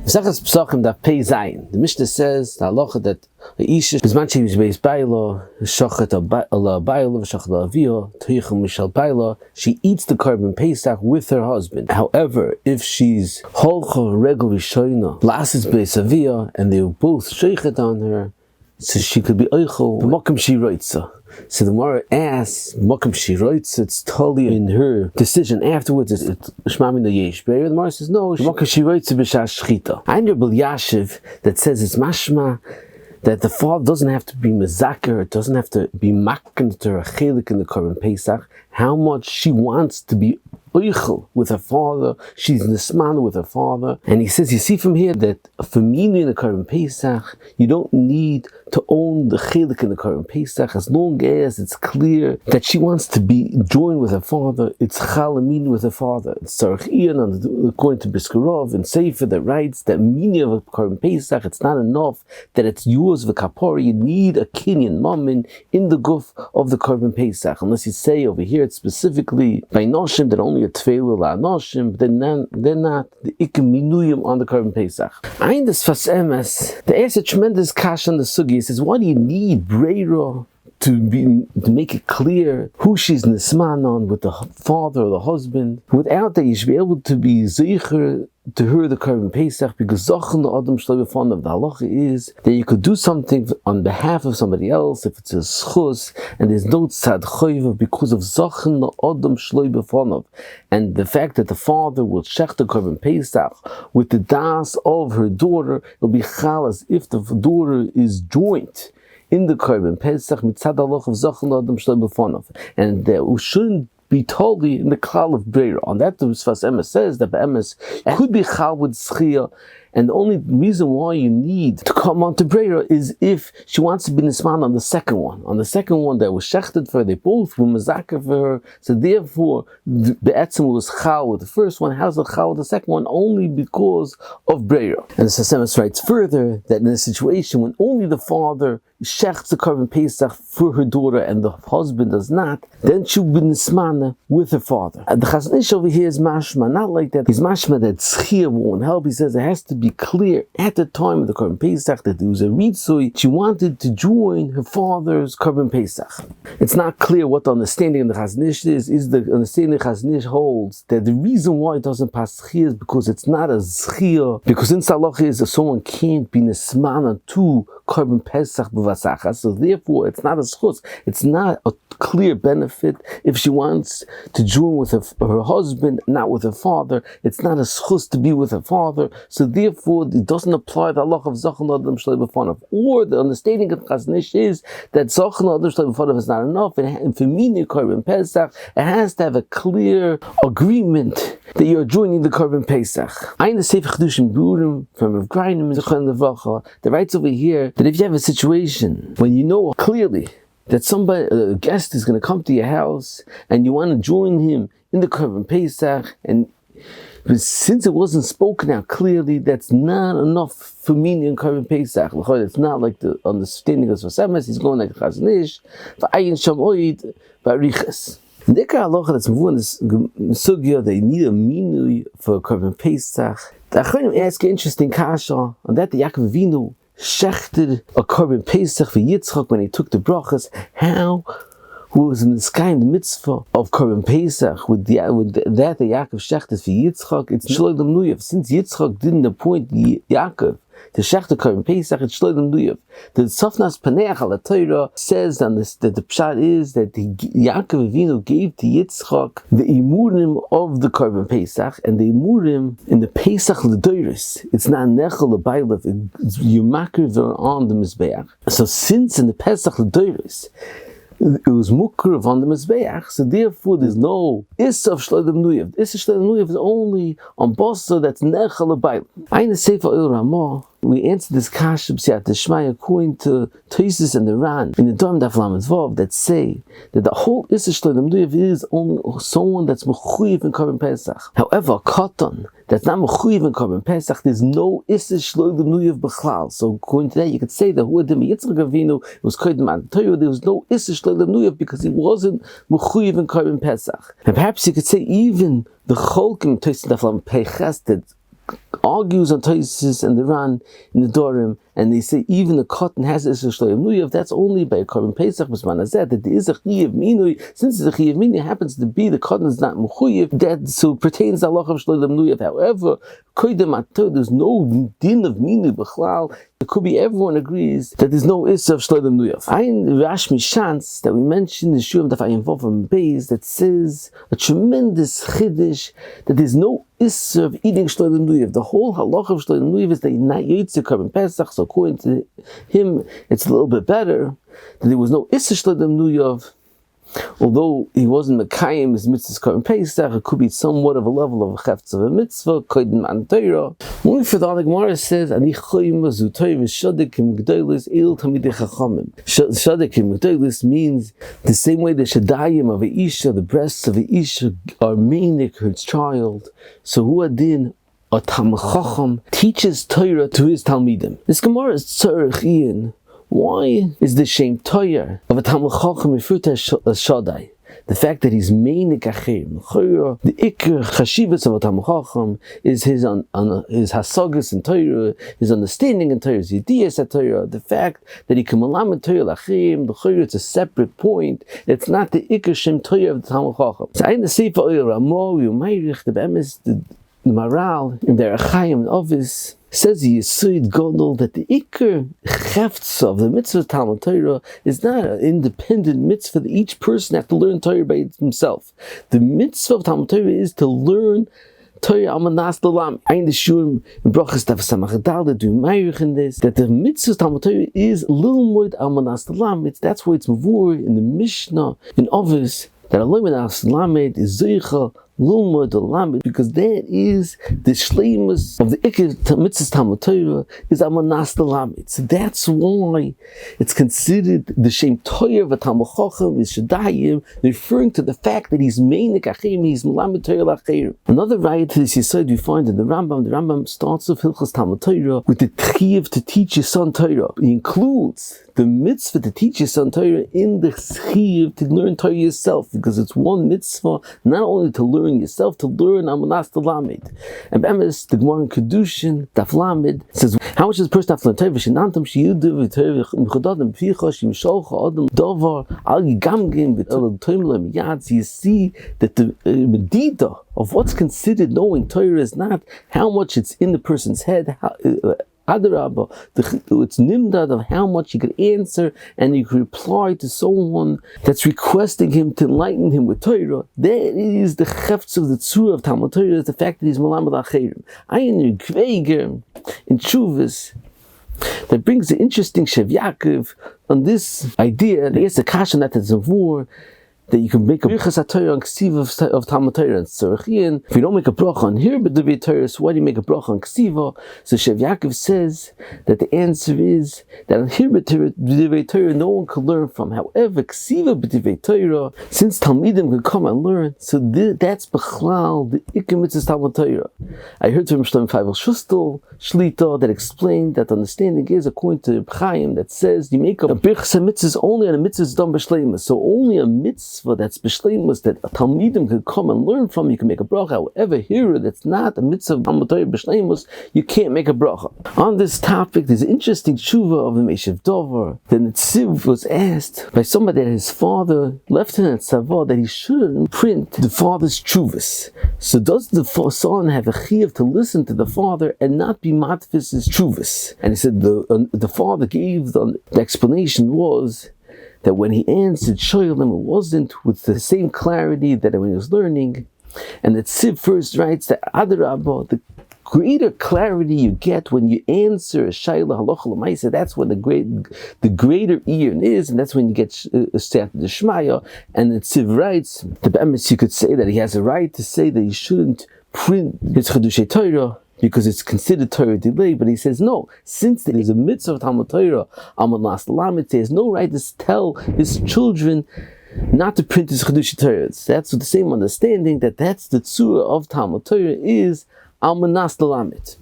Pesachim Pesachim daf pei zayin. The Mishnah says the halacha that the isha bisman she was based bailo shochet ala bailo v'shochet ala avio toichum mishal bailo. She eats the korban peisach with her husband. However, if she's holcha regel rishoyna blases beis avio and they both sheichet on her, so she could be oichel b'makom she roitza. So the Gemara asks, "Makom she writes, it's totally in her decision afterwards. It's shmami the yesh." The Gemara says, "No, makom she writes b'shas shchita." I know Bel Yashiv that says it's mashma that the father doesn't have to be mezaker, it doesn't have to be makkan to her chelik in the korban peisach. How much she wants to be oichel with her father, she's nismana with her father. And he says, you see from here that for minui in the korban peisach, you don't need to own the chelik in the korban peisach as long as it's clear that she wants to be joined with her father. It's chalamini with her father. It's Tzarech Iyan, according to Biskarov and Sefer, that writes that minui of a korban peisach, it's not enough that it's yours v'kapori. You need a kinyan mammon in the guf of the korban peisach, unless you say over here it's specifically by noshim that only a tefillah la noshim, but they're not the ikim minuyim on the korban peisach. Ein des fas emes, there is a tremendous kash on the sugi. He says, why do you need breira to make it clear who she's nisman on with the father or the husband? Without that, you should be able to be zeicher to her the korban peisach, because zachen the adam shloi b'fanav of the halacha is that you could do something on behalf of somebody else if it's a schus and there's no tzad choiva because of zachen the adam shloi b'fanav, and the fact that the father will shech the korban peisach with the das of her daughter, it'll be chalas if the daughter is joint in the korban peisach mitzad halacha of zachen the adam shloi b'fanav, and we shouldn't be totally in the klal of breira. On that, the Sfas Emes says that Emes could be chal with schia, and the only reason why you need to come on to breira is if she wants to be nisman on the second one. On the second one that was shechted for her, they both were mazaka for her, so therefore the etzem was chal with the first one. How's the chal with the second one? Only because of breira. And the Sfas Emes writes further that in a situation when only the father shechts the korban peisach for her daughter and the husband does not, then she will be nismana with her father. And the Chazon Ish over here is mashma, not like that. He's mashma that tzchia won't help. He says it has to be clear at the time of the korban peisach that there was a ritzui. She wanted to join her father's korban peisach. It's not clear what the understanding of the Chazon Ish is. Is the understanding the Chazon Ish holds that the reason why it doesn't pass tzchia is because it's not a tzchia, because in Salacha is that someone can't be nismana to korban peisach b'vasacha, so therefore it's not a schus. It's not a clear benefit if she wants to join with her husband, not with her father. It's not a schus to be with her father, so therefore it doesn't apply the halacha of zachan adam shloi b'fanav. Or the understanding of Chazon Ish is that zachan adam shloi b'fanav is not enough, and for minui korban peisach it has to have a clear agreement that you're joining the korban peisach. I in the Sefer Chedushim Burim from Rav Greinem that writes over here that if you have a situation when you know clearly that somebody, a guest is going to come to your house and you want to join him in the korban peisach, but since it wasn't spoken out clearly, that's not enough for minui and korban peisach. It's not like the understanding of Sfas Emes. He's going like Chazon Ish, v'ayin sham oid v'ariches. The Dikar halacha that's moving this sugya, they need a minui for a korban peisach. The Achronim ask an interesting kasha on that. The Yaakov Avinu shechted a korban peisach for Yitzchak when he took the brachas. How was in the sky in the mitzvah of korban peisach with that the Yaakov shechted for Yitzchak? It's shloi lemnuyev. Since Yitzchak didn't appoint Yaakov to shech the korban peisach, it's shloi lemnuyev. The Sofnas Paneach al Torah says on this that the pshat is that Yaakov Avinu gave to Yitzchak the imurim of the korban peisach, and the imurim in the peisach l'doiris, it's not nechel l'baylev, it's yumakir on the mizbeach. So since in the peisach l'doiris it was mukriv on the mizbeach, so therefore there's no issa of shloi lemnuyev. Issa shloi lemnuyev is only on bosa that's nechel l'baylev. I in the Sefer Il Ramah, we answered this kasha b'siyat d'shmaya according to Tosis and the Ran in the Dom Daf Lamed Vav that say that the whole issa shloi lemnuyev is only someone that's mechuyev in korban peisach. However, a katan that's not mechuyev in korban peisach, there's no issa shloi lemnuyev b'chlal. So according to that, you could say that who Adim Yitzchak Avinu was koydem an Torah, there was no issa shloi lemnuyev because he wasn't mechuyev in korban peisach. And perhaps you could say even the cholkim Tosis Daf Lamed Peiches that argues on Taisus and the Ran in the Dorim, and they say even the cotton has Isser Shloim Nuyav. That's only by a korban peisach b'zman hazeh, that there is a chiyav minui. Since the chiyav minui happens to be the cotton is not mechuyev, that so pertains to halacha of Shloim Nuyav. However, there's no din of minui b'chlal. It could be everyone agrees that there's no Isser of Shloim Nuyav. Ein Rashmi Shantz that we mentioned in Shurim Daf Ayin Vav and Beis that says a tremendous chiddush that there's no Isser of eating Shloim Nuyav. The whole halacha of Shloim Nuyav is that you're not Yitzir korban peisach. So according to him, it's a little bit better that there was no Isser Shloim Nuyav. Although he wasn't Mekayim his mitzvahs korban peisach, it could be somewhat of a level of a chefetz of a mitzvah, kodim an torah. Only for the Gemara says, "Ani choyim zu torah v'shadik g'dolos il tamidei chachamim." Shadik g'dolos means the same way the shadayim of a isha, the breasts of a isha, are meaning her child. So who adin a talmid chacham teaches Torah to his talmidim. This Gemara is tzarich. Why is the shem Torah of a talmid chacham referred to as Shaddai? The fact that he's meinik achim. The ikar chashivas of a talmid chacham is his hasagas in Torah, his understanding in Torah, his yediyas at Torah. The fact that he can melamed Torah lachim, the chayur, it's a separate point. It's not the ikar shem Torah of the talmid chacham. So I in the sefer oil Ramo Yumayrich the bemis the Maral in their Achayim Ovis says the Yesod Godol that the Iker Chefts of the mitzvah Talmud Torah is not an independent mitzvah that each person has to learn Torah by himself. The mitzvah of Talmud Torah is to learn Torah Amanas Dalam. Ein the Shurim in Brachas Daf Samach Dal do Meirich in this that the mitzvah Talmud Torah is Lilmud Amanas Dalam. That's why it's Mavur in the Mishnah in Ovis that Amanas Dalam is Zeicha Lulmud Lamed, because that is the shleimus of the Ikar Mitzvah Talmud Torah is Amanas Lamed. So that's why it's considered the shem Torah of a Talmud Chacham is Shadayim, referring to the fact that he's meinik achim, he's melamed Torah lachir. Another raya to this Yesod we find in the Rambam. The Rambam starts with Hilchos Talmud Torah with the chiyav to teach your son Torah. He includes the mitzvah to teach your son Torah in the chiyav to learn Torah yourself, because it's one mitzvah not only to learn yourself, to learn Amanas Lamed. And Bemis, the Gemara in Kedushin, Daf Lamed, says, how much does a person have to learn Torah? V'shenantam sheyudu v'torah v'chodadam v'ficha sh'yimsholcha adam davar al yigamgim v'tol toim lo miyad. So you see that the medida of what's considered knowing Torah is not how much it's in the person's head, Adarabba, it's nimdad of how much you could answer and you could reply to someone that's requesting him to enlighten him with Torah. That is the chefts of the tzura of Talmud Torah, is the fact that he's melamed achirim. Ayin Kveger in Chuvas that brings the interesting Shev Yaakov on this idea. There's a kasha that is a war that you can make a brichas Torah on ksiva of Talmud Torah and tzarachian. If you don't make a bracha on here, but the Torah, so why do you make a bracha on ksiva? So Shev Yaakov says that the answer is that on here, but the Torah, no one can learn from. However, ksiva b'divrei Torah, since Talmidim can come and learn, so that's b'chlal the ikar mitzvahs Talmud Torah. I heard from Shlomo Feivel Shustel Shlita that explained that the understanding is according to Chaim that says you make a brichas mitzvahs only on a mitzvahs done b'shleimus. So only a mitzvah that's b'shleimus that a talmidim can come and learn from, you can make a bracha. However, here that's not a mitzvah Talmud Torah b'shleimus, you can't make a bracha. On this topic, there's an interesting tshuva of the Meshiv Dover. The Netziv was asked by somebody that his father left him at Tzavah that he shouldn't print the father's tshuvas. So does the son have a chiyuv to listen to the father and not be matfis his tshuvas? And he said the father gave the explanation was that when he answered Shoylim, it wasn't with the same clarity that when he was learning. And that Siv first writes that Adarabba, the greater clarity you get when you answer a Shaila Halacha L'maisa, that's when the greater Iyon is, and that's when you get Siyat D'Shmaya. And that Siv writes, the Bemis, you could say that he has a right to say that he shouldn't print his Chedushay Torah because it's considered Torah delay, but he says no, since there is a mitzvah of Talmud Torah, Amanas Lamed, he has no right to tell his children not to print his Chedushay Torah. That's the same understanding that that's the tzura of Talmud Torah is Amanas Lamed.